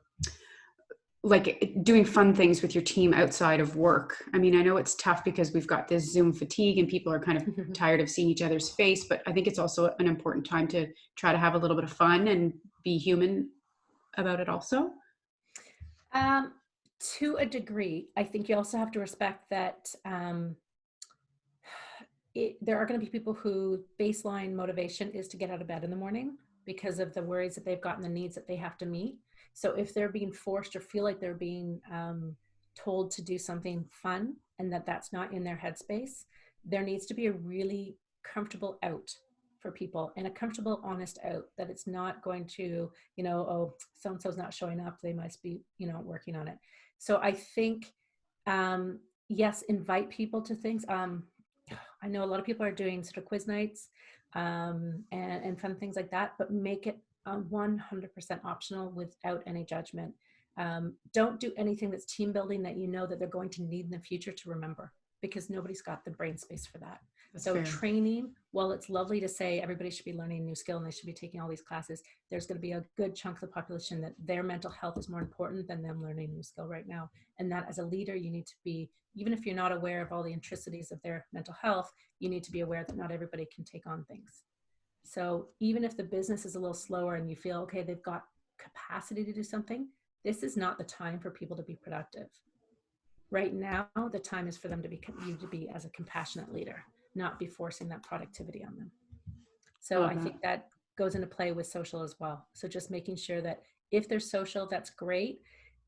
like doing fun things with your team outside of work? I mean, I know it's tough because we've got this Zoom fatigue and people are kind of tired of seeing each other's face, but I think it's also an important time to try to have a little bit of fun and be human about it also. To a degree. I think you also have to respect that there are going to be people who baseline motivation is to get out of bed in the morning because of the worries that they've got and the needs that they have to meet. So if they're being forced or feel like they're being told to do something fun and that's not in their headspace, there needs to be a really comfortable out for people, and a comfortable, honest out, that it's not going to, you know, oh, so-and-so's not showing up, they must be, you know, working on it. So I think, yes, invite people to things. I know a lot of people are doing sort of quiz nights and fun things like that, but make it 100% optional without any judgment. Don't do anything that's team building that you know that they're going to need in the future to remember, because nobody's got the brain space for that. That's so fair. Training, while it's lovely to say everybody should be learning a new skill and they should be taking all these classes, there's going to be a good chunk of the population that their mental health is more important than them learning a new skill right now. And that as a leader, you need to be, even if you're not aware of all the intricacies of their mental health, you need to be aware that not everybody can take on things. So even if the business is a little slower and you feel, okay, they've got capacity to do something, this is not the time for people to be productive. Right now, the time is for them to be as a compassionate leader, not be forcing that productivity on them. So I think that goes into play with social as well. So just making sure that if there's social, that's great.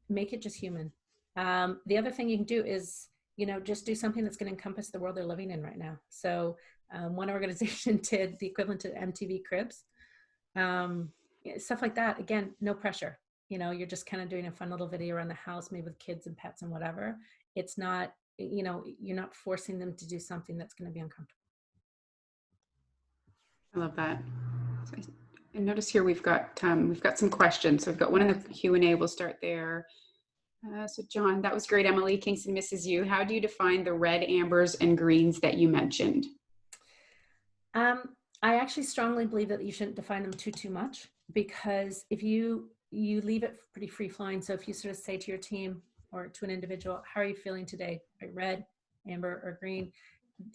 Make it just human. The other thing you can do is, you know, just do something that's going to encompass the world they're living in right now. So one organization did the equivalent to MTV Cribs, stuff like that. Again, no pressure. You know, you're just kind of doing a fun little video around the house, maybe with kids and pets and whatever. It's not, you know, you're not forcing them to do something that's going to be uncomfortable. I love that. So I notice here we've got some questions. So we've got one in the Q&A. We'll start there. So John, that was great. Emily, Kingston misses you. How do you define the red, ambers, and greens that you mentioned? I actually strongly believe that you shouldn't define them too much, because if you leave it pretty free flowing. So if you sort of say to your team or to an individual, how are you feeling today? Right, red, amber, or green?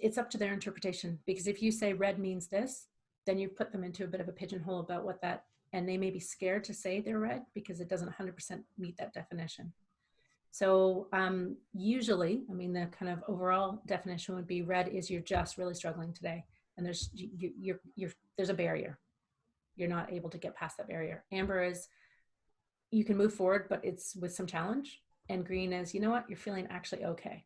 It's up to their interpretation, because if you say red means this, then you put them into a bit of a pigeonhole about what that, and they may be scared to say they're red because it doesn't 100% meet that definition. So usually, I mean, the kind of overall definition would be red is you're just really struggling today, and there's a barrier. You're not able to get past that barrier. Amber is you can move forward, but it's with some challenge. And green is, you know what, you're feeling actually okay.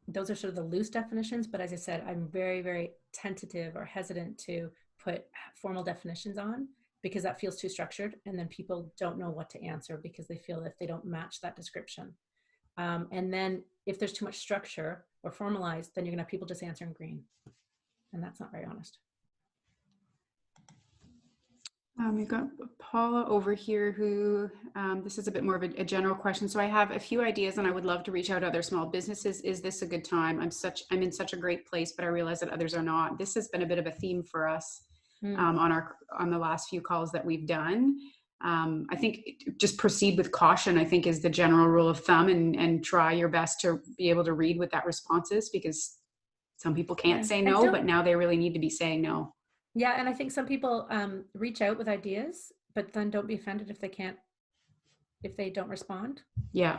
Those are sort of the loose definitions, but as I said, I'm very, very tentative or hesitant to put formal definitions on, because that feels too structured, and then people don't know what to answer because they feel if they don't match that description. And then if there's too much structure or formalized, then you're gonna have people just answering green, and that's not very honest. We've got Paula over here who, this is a bit more of a general question. So I have a few ideas and I would love to reach out to other small businesses. Is this a good time? I'm in such a great place, but I realize that others are not. This has been a bit of a theme for us on the last few calls that we've done. I think just proceed with caution, I think, is the general rule of thumb, and try your best to be able to read what that response is, because some people can't say no, but now they really need to be saying no. Yeah, and I think some people reach out with ideas, but then don't be offended if they don't respond. Yeah.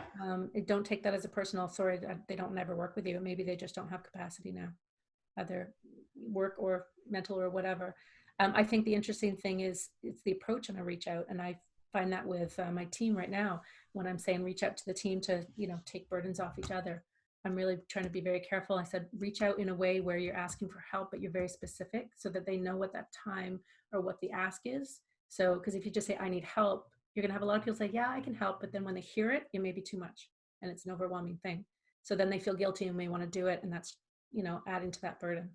Don't take that as a personal, sorry, they don't never work with you. Maybe they just don't have capacity now, either work or mental or whatever. I think the interesting thing is it's the approach on a reach out, and I find that with my team right now. when I'm saying reach out to the team to, you know, take burdens off each other, I'm really trying to be very careful. I said, reach out in a way where you're asking for help, but you're very specific so that they know what that time or what the ask is. So, because if you just say, I need help, you're going to have a lot of people say, yeah, I can help. But then when they hear it, it may be too much and it's an overwhelming thing. So then they feel guilty and may want to do it. And that's, you know, adding to that burden.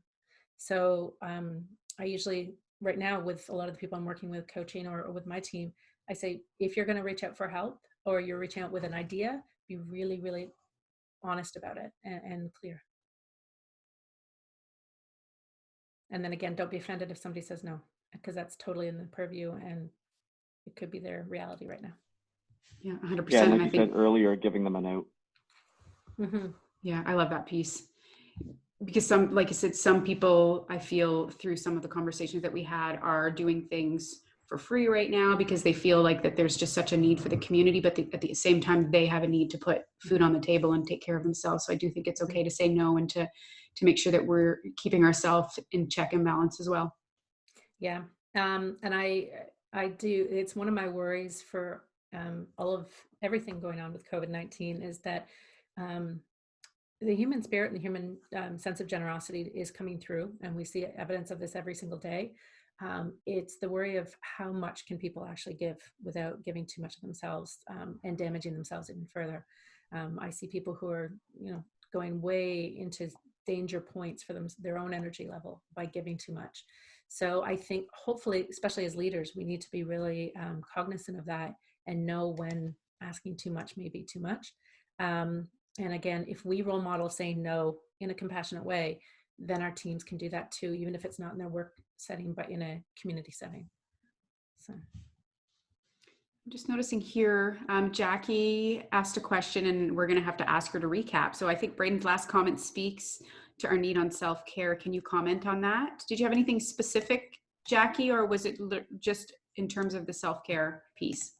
So I usually, right now, with a lot of the people I'm working with, coaching or with my team, I say, if you're going to reach out for help or you're reaching out with an idea, be really, really honest about it and clear. And then again, don't be offended if somebody says no, because that's totally in the purview and it could be their reality right now. Yeah, 100%. Yeah, and like I you think, said earlier, giving them a note. Mm-hmm. yeah, I love that piece. Because some, like I said, some people, I feel through some of the conversations that we had, are doing things for free right now because they feel like that there's just such a need for the community, but at the same time, they have a need to put food on the table and take care of themselves. So I do think it's okay to say no and to make sure that we're keeping ourselves in check and balance as well. Yeah. And I do, it's one of my worries for all of everything going on with COVID-19 is that the human spirit and the human sense of generosity is coming through, and we see evidence of this every single day. It's the worry of how much can people actually give without giving too much of themselves and damaging themselves even further. I see people who are, you know, going way into danger points for their own energy level by giving too much. So I think hopefully, especially as leaders, we need to be really cognizant of that and know when asking too much may be too much. And again, if we role model saying no in a compassionate way, then our teams can do that too, even if it's not in their work setting, but in a community setting. So. I'm just noticing here, Jackie asked a question and we're going to have to ask her to recap. So I think Braden's last comment speaks to our need on self-care. Can you comment on that? Did you have anything specific, Jackie, or was it just in terms of the self-care piece?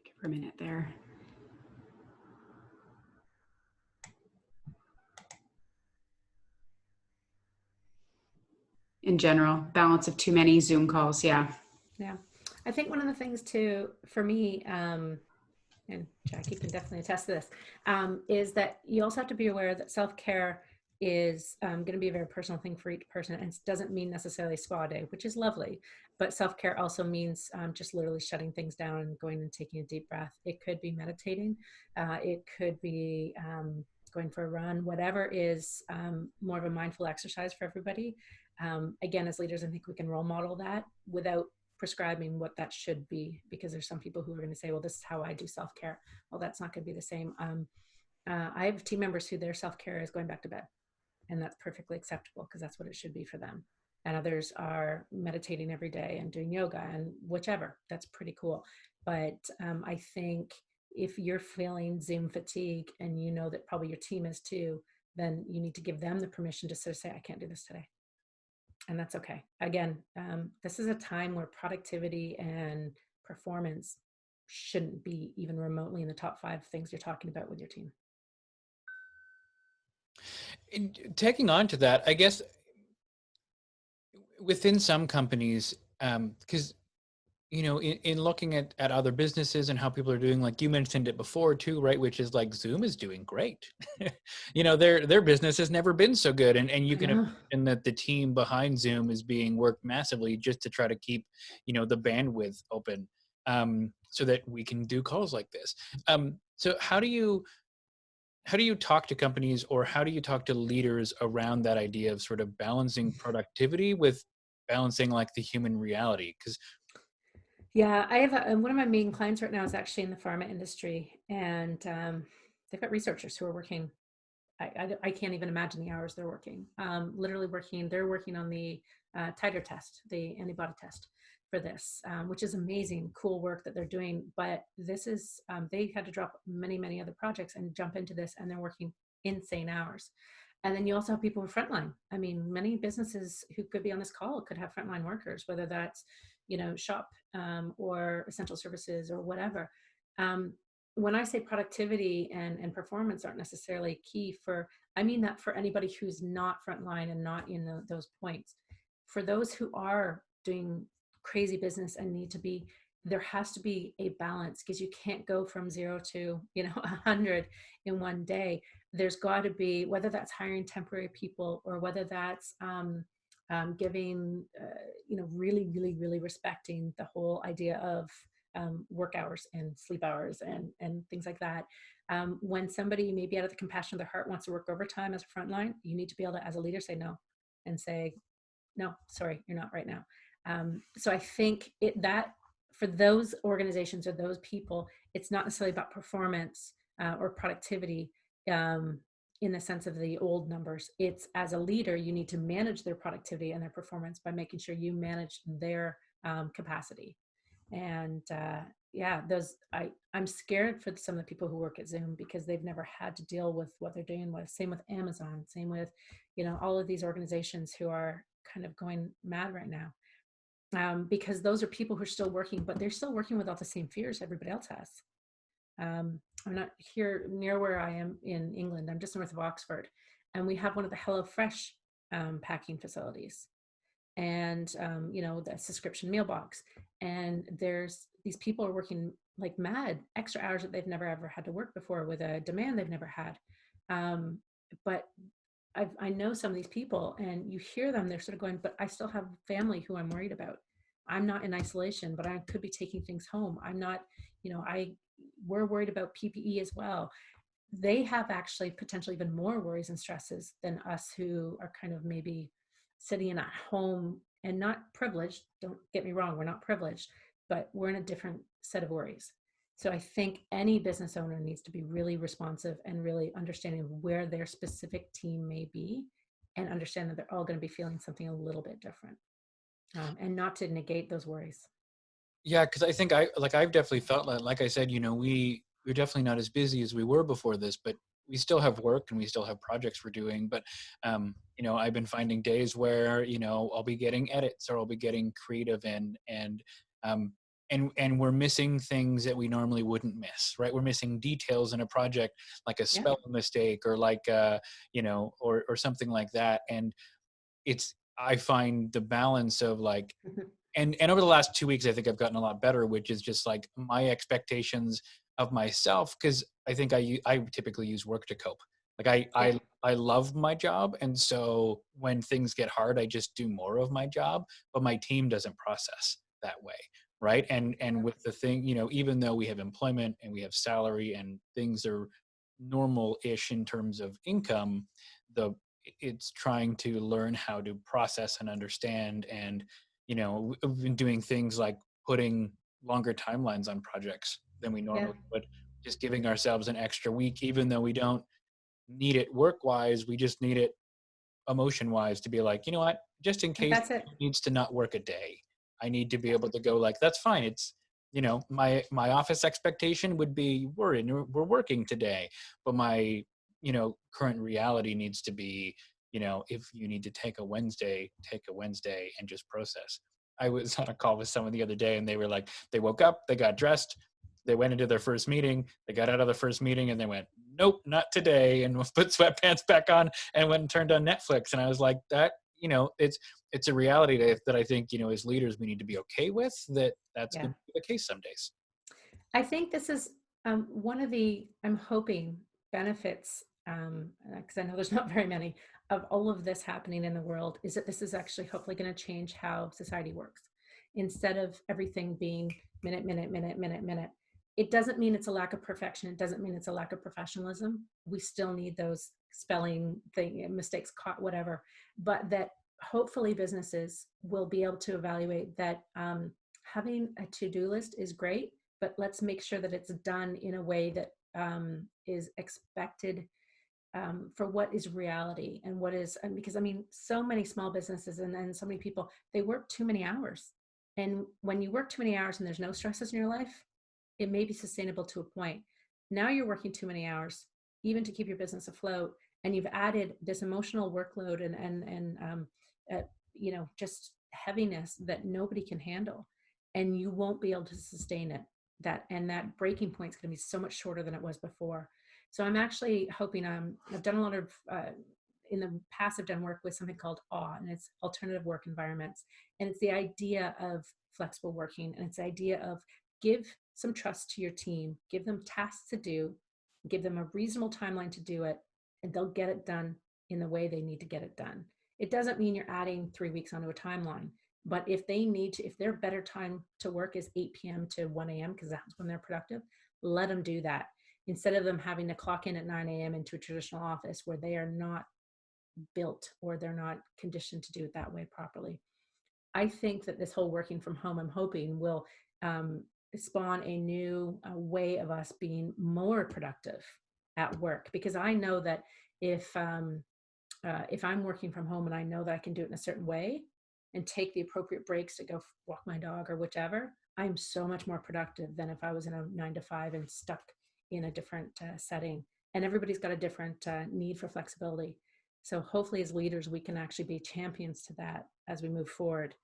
Give her a minute there. In general, balance of too many Zoom calls. Yeah. Yeah. I think one of the things too, for me, and Jackie can definitely attest to this, is that you also have to be aware that self-care is going to be a very personal thing for each person, and it doesn't mean necessarily spa day, which is lovely, but self-care also means just literally shutting things down and going and taking a deep breath. It could be meditating, it could be going for a run, whatever is more of a mindful exercise for everybody. Again, as leaders, I think we can role model that without prescribing what that should be, because there's some people who are going to say, well, this is how I do self-care. Well, that's not going to be the same. I have team members who their self-care is going back to bed, and that's perfectly acceptable because that's what it should be for them. And others are meditating every day and doing yoga and whichever. That's pretty cool. But I think if you're feeling Zoom fatigue and you know that probably your team is too, then you need to give them the permission to sort of say, I can't do this today. And that's okay. Again, this is a time where productivity and performance shouldn't be even remotely in the top 5 things you're talking about with your team. And taking on to that, I guess within some companies, because you know, in looking at other businesses and how people are doing, like you mentioned it before too, right? Which is like Zoom is doing great. You know, their business has never been so good, and you can imagine that the team behind Zoom is being worked massively just to try to keep, you know, the bandwidth open, so that we can do calls like this. So how do you talk to companies, or how do you talk to leaders around that idea of sort of balancing productivity with balancing like the human reality? Because yeah, I have one of my main clients right now is actually in the pharma industry, and they've got researchers who are working. I can't even imagine the hours they're working. Literally working. They're working on the titer test, the antibody test for this, which is amazing, cool work that they're doing. But this is they had to drop many other projects and jump into this, and they're working insane hours. And then you also have people who are frontline. I mean, many businesses who could be on this call could have frontline workers, whether that's, you know, shop or essential services or whatever. When I say productivity and performance aren't necessarily key for I mean that for anybody who's not frontline and not in those points. For those who are doing crazy business and need to be, there has to be a balance, because you can't go from 0 to 100 in one day. There's got to be, whether that's hiring temporary people or whether that's giving really, really, really respecting the whole idea of work hours and sleep hours and things like that. When somebody maybe out of the compassion of their heart wants to work overtime as a frontline, you need to be able to, as a leader, say no, and say, no, sorry, you're not right now. So I think that for those organizations or those people, it's not necessarily about performance or productivity in the sense of the old numbers. It's, as a leader, you need to manage their productivity and their performance by making sure you manage their capacity. And I'm scared for some of the people who work at Zoom, because they've never had to deal with what they're dealing with. Same with Amazon, same with, all of these organizations who are kind of going mad right now. Because those are people who are still working, but they're still working with all the same fears everybody else has. I'm not here near where I am in England. I'm just north of Oxford, and we have one of the HelloFresh packing facilities, and the subscription meal box. And there's these people are working like mad, extra hours that they've never ever had to work before, with a demand they've never had. But I know some of these people, and you hear them, they're sort of going, but I still have family who I'm worried about. I'm not in isolation, but I could be taking things home. I'm not, we're worried about PPE as well. They have actually potentially even more worries and stresses than us, who are kind of maybe sitting in at home and not privileged. Don't get me wrong, we're not privileged, but we're in a different set of worries. So I think any business owner needs to be really responsive and really understanding where their specific team may be, and understand that they're all going to be feeling something a little bit different, and not to negate those worries. Yeah, because I think I've definitely felt like I said, we're definitely not as busy as we were before this, but we still have work and we still have projects we're doing. But I've been finding days where I'll be getting edits, or I'll be getting creative and we're missing things that we normally wouldn't miss, right? We're missing details in a project, like a spelling mistake, or like or something like that. And I find the balance of like, and over the last 2 weeks, I think I've gotten a lot better, which is just like my expectations of myself. Cause I think I typically use work to cope. Like I love my job. And so when things get hard, I just do more of my job, but my team doesn't process that way. Right. And with the thing, even though we have employment and we have salary and things are normal-ish in terms of income, it's trying to learn how to process and understand. And we've been doing things like putting longer timelines on projects than we normally would, just giving ourselves an extra week, even though we don't need it work-wise. We just need it emotion-wise, to be like, you know what, just in case it needs to not work a day, I need to be able to go like, that's fine. It's my office expectation would be we're working today, but my current reality needs to be, if you need to take a Wednesday and just process. I was on a call with someone the other day, and they were like, they woke up, they got dressed, they went into their first meeting, they got out of the first meeting, and they went, nope, not today, and put sweatpants back on and went and turned on Netflix. And I was like, that, it's a reality that I think, as leaders, we need to be okay with, that's going to be the case some days. I think this is one of the, I'm hoping, benefits, because I know there's not very many, of all of this happening in the world, is that this is actually hopefully going to change how society works. Instead of everything being minute, minute, minute, minute, minute. It doesn't mean it's a lack of perfection. It doesn't mean it's a lack of professionalism. We still need those spelling mistakes caught, whatever, but that hopefully businesses will be able to evaluate that having a to-do list is great, but let's make sure that it's done in a way that is expected for what is reality and what is, because I mean, so many small businesses and so many people, they work too many hours. And when you work too many hours and there's no stresses in your life, it may be sustainable to a point. Now you're working too many hours, even to keep your business afloat, and you've added this emotional workload and just heaviness that nobody can handle, and you won't be able to sustain it. That breaking point is going to be so much shorter than it was before. So I'm actually hoping, I've done a lot of, in the past, I've done work with something called AWE, and it's alternative work environments. And it's the idea of flexible working. And it's the idea of give some trust to your team, give them tasks to do, give them a reasonable timeline to do it, and they'll get it done in the way they need to get it done. It doesn't mean you're adding 3 weeks onto a timeline, but if they need to, if their better time to work is 8 p.m. to 1 a.m., because that's when they're productive, let them do that. Instead of them having to clock in at 9 a.m. into a traditional office where they are not built or they're not conditioned to do it that way properly. I think that this whole working from home, I'm hoping, will spawn a new way of us being more productive at work, because I know that if I'm working from home and I know that I can do it in a certain way and take the appropriate breaks to go walk my dog or whichever, I'm so much more productive than if I was in a 9 to 5 and stuck in a different setting. And everybody's got a different need for flexibility. So hopefully as leaders, we can actually be champions to that as we move forward,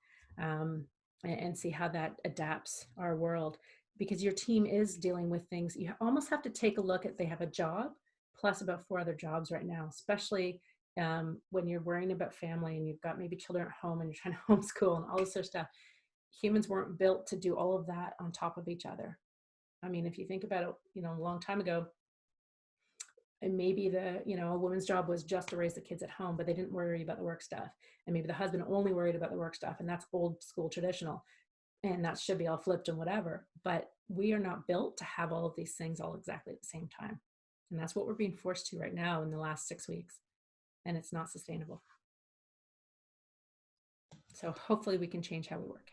and see how that adapts our world. Because your team is dealing with things. You almost have to take a look at, they have a job plus about 4 other jobs right now, especially when you're worrying about family and you've got maybe children at home and you're trying to homeschool and all this sort of stuff. Humans weren't built to do all of that on top of each other. I mean, if you think about it, a long time ago, and maybe a woman's job was just to raise the kids at home, but they didn't worry about the work stuff. And maybe the husband only worried about the work stuff, and that's old school traditional. And that should be all flipped and whatever. But we are not built to have all of these things all exactly at the same time. And that's what we're being forced to right now in the last 6 weeks. And it's not sustainable. So hopefully we can change how we work.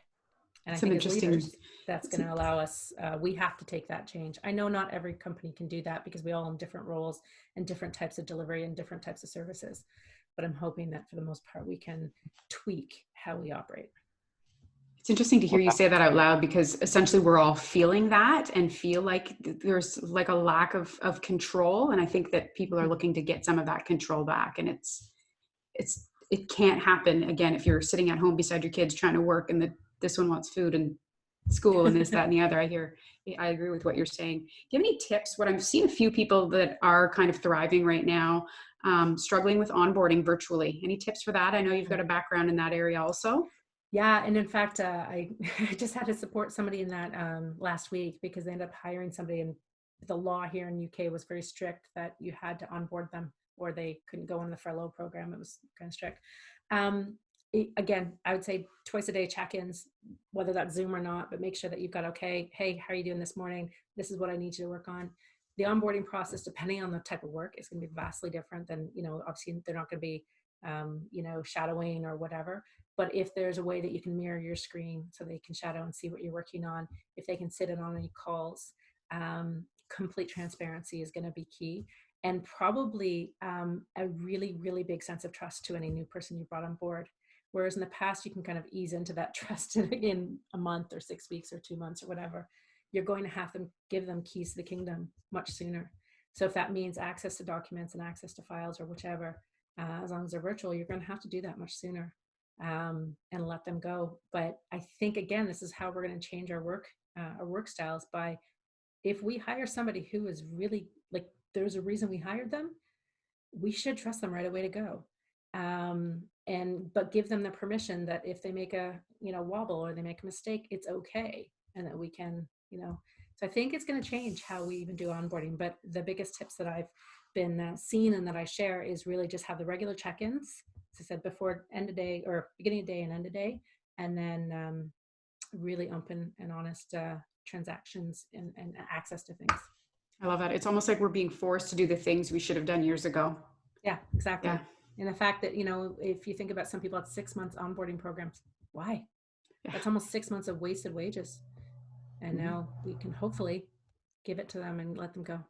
And I think as leaders, that's going to allow us, we have to take that change. I know not every company can do that because we all have different roles and different types of delivery and different types of services. But I'm hoping that for the most part, we can tweak how we operate. It's interesting to hear you say that out loud, because essentially we're all feeling that and feel like there's like a lack of control. And I think that people are looking to get some of that control back. And it can't happen again if you're sitting at home beside your kids trying to work and this one wants food and school and this, that, and the other. I agree with what you're saying. Do you have any tips? What I've seen a few people that are kind of thriving right now, struggling with onboarding virtually. Any tips for that? I know you've got a background in that area also. Yeah. And in fact, I just had to support somebody in that last week, because they ended up hiring somebody, and the law here in UK was very strict that you had to onboard them or they couldn't go in the furlough program. It was kind of strict. Again, I would say twice a day check-ins, whether that's Zoom or not, but make sure that you've got, okay, hey, how are you doing this morning? This is what I need you to work on. The onboarding process, depending on the type of work, is going to be vastly different than, obviously they're not going to be, shadowing or whatever. But if there's a way that you can mirror your screen so they can shadow and see what you're working on, if they can sit in on any calls, complete transparency is going to be key. And probably a really, really big sense of trust to any new person you brought on board. Whereas in the past, you can kind of ease into that trust in a month or 6 weeks or 2 months or whatever. You're going to have to give them keys to the kingdom much sooner. So if that means access to documents and access to files or whichever, as long as they're virtual, you're going to have to do that much sooner and let them go. But I think, again, this is how we're going to change our work styles by, if we hire somebody who is really, like, there's a reason we hired them, we should trust them right away to go. But give them the permission that if they make a wobble or they make a mistake, it's okay, and that we can so I think it's going to change how we even do onboarding. But the biggest tips that I've been seeing and that I share is really just have the regular check-ins, as I said, before end of day or beginning of day and end of day, and then really open and honest transactions and access to things. I love that. It's almost like we're being forced to do the things we should have done years ago. Yeah, exactly. Yeah. And the fact that, if you think about some people at 6 months onboarding programs, why? Yeah. That's almost 6 months of wasted wages. And now we can hopefully give it to them and let them go.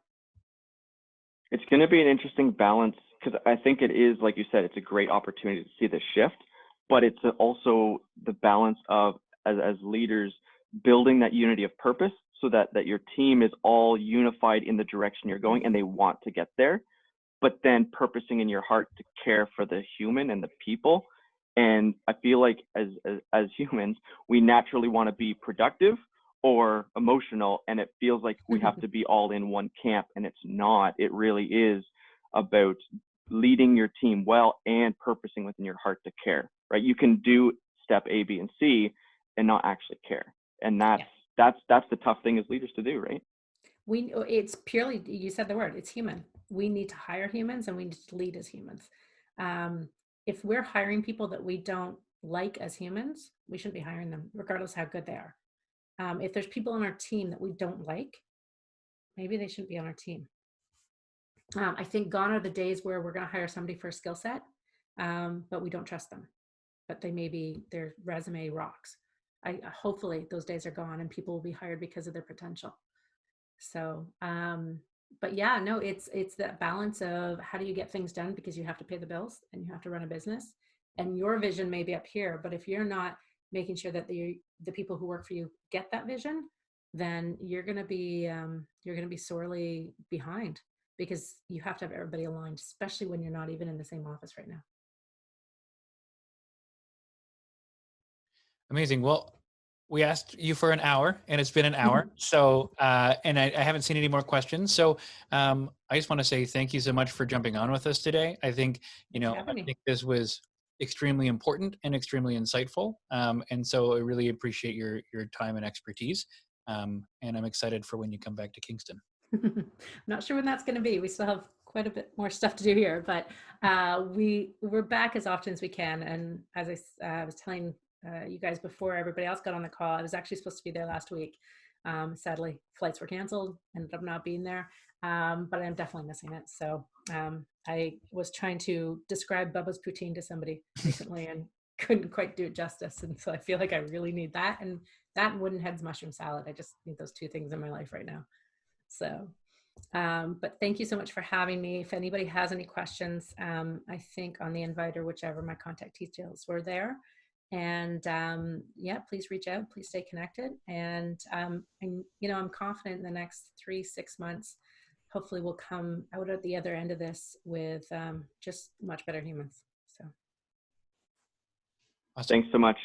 It's going to be an interesting balance, because I think it is, like you said, it's a great opportunity to see the shift, but it's also the balance of, as leaders, building that unity of purpose so that your team is all unified in the direction you're going and they want to get there, but then purposing in your heart to care for the human and the people. And I feel like as humans, we naturally want to be productive or emotional, and it feels like we have to be all in one camp, and it's not. It really is about leading your team well and purposing within your heart to care, right? You can do step A, B, and C and not actually care. And that's the tough thing as leaders to do, right? It's purely, you said the word, it's human. We need to hire humans and we need to lead as humans. If we're hiring people that we don't like as humans, we shouldn't be hiring them, regardless how good they are. If there's people on our team that we don't like, maybe they shouldn't be on our team. I think gone are the days where we're going to hire somebody for a skill set, but we don't trust them. But their resume rocks. Hopefully those days are gone and people will be hired because of their potential. So, but yeah, no, it's that balance of how do you get things done, because you have to pay the bills and you have to run a business, and your vision may be up here, but if you're not making sure that the people who work for you get that vision, then you're going to be sorely behind, because you have to have everybody aligned, especially when you're not even in the same office right now. Amazing. Well, we asked you for an hour and it's been an hour. So, and I haven't seen any more questions. So I just want to say thank you so much for jumping on with us today. I think, I think this was extremely important and extremely insightful. And so I really appreciate your time and expertise. And I'm excited for when you come back to Kingston. I'm not sure when that's going to be. We still have quite a bit more stuff to do here, but we're back as often as we can. And as I was telling you guys before everybody else got on the call, I was actually supposed to be there last week. Sadly, flights were canceled, ended up not being there, but I'm definitely missing it. So I was trying to describe Bubba's poutine to somebody recently and couldn't quite do it justice. And so I feel like I really need that. And that and Woodenhead's mushroom salad. I just need those two things in my life right now. So, but thank you so much for having me. If anybody has any questions, I think on the invite or whichever, my contact details were there. And yeah, please reach out, please stay connected. And I'm confident in the next 3-6 months, hopefully we'll come out at the other end of this with just much better humans. So. Awesome. Thanks so much.